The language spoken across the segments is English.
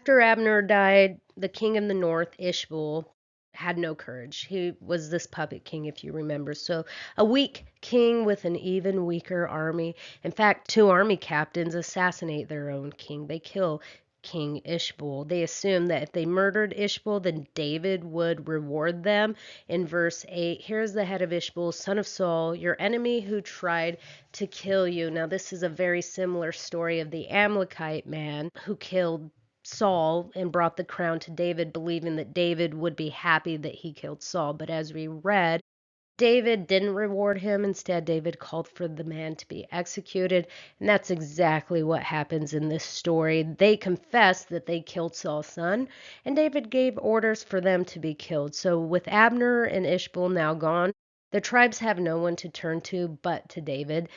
After Abner died, the king of the north, Ishbaal, had no courage. He was this puppet king, if you remember. So, a weak king with an even weaker army. In fact, two army captains assassinate their own king. They kill King Ishbaal. They assume that if they murdered Ishbaal, then David would reward them. In verse 8, here's the head of Ishbaal, son of Saul, your enemy who tried to kill you. Now, this is a very similar story of the Amalekite man who killed Saul and brought the crown to David, believing that David would be happy that he killed Saul. But as we read, David didn't reward him. Instead, David called for the man to be executed. And that's exactly what happens in this story. They confess that they killed Saul's son, and David gave orders for them to be killed. So, with Abner and Ishbaal now gone, the tribes have no one to turn to but to David.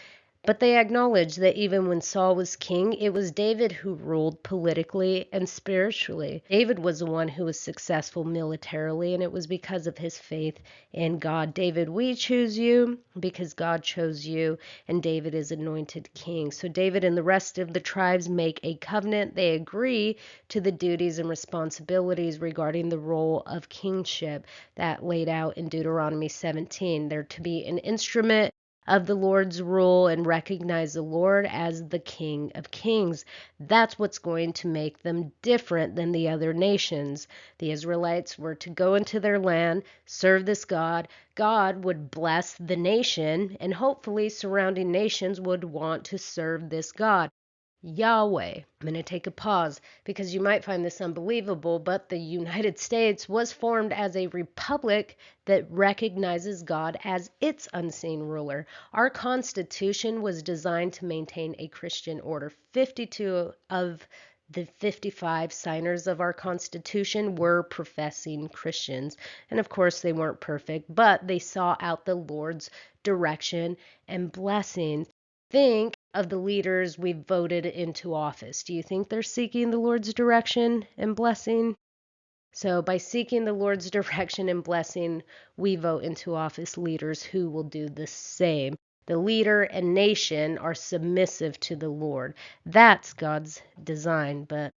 But they acknowledge that even when Saul was king, it was David who ruled politically and spiritually. David was the one who was successful militarily, and it was because of his faith in God. David, we choose you because God chose you, and David is anointed king. So David and the rest of the tribes make a covenant. They agree to the duties and responsibilities regarding the role of kingship that laid out in Deuteronomy 17. They're to be an instrument of the Lord's rule and recognize the Lord as the King of Kings. That's what's going to make them different than the other nations. The Israelites were to go into their land, serve this God. God would bless the nation, and hopefully surrounding nations would want to serve this God. Yahweh. I'm going to take a pause because you might find this unbelievable, but the United States was formed as a republic that recognizes God as its unseen ruler. Our Constitution was designed to maintain a Christian order. 52 of the 55 signers of our Constitution were professing Christians. And of course, they weren't perfect, but they saw out the Lord's direction and blessings. Think of the leaders we've voted into office. Do you think they're seeking the Lord's direction and blessing? So, by seeking the Lord's direction and blessing, we vote into office leaders who will do the same. The leader and nation are submissive to the Lord. That's God's design, but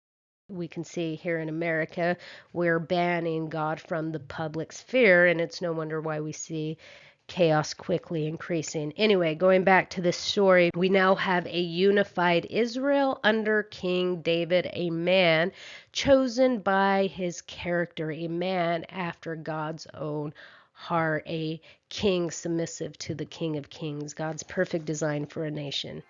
we can see here in America, we're banning God from the public sphere, and it's no wonder why we see chaos quickly increasing. Anyway, going back to this story, we now have a unified Israel under King David, a man chosen by his character, a man after God's own heart, a king submissive to the King of Kings, God's perfect design for a nation.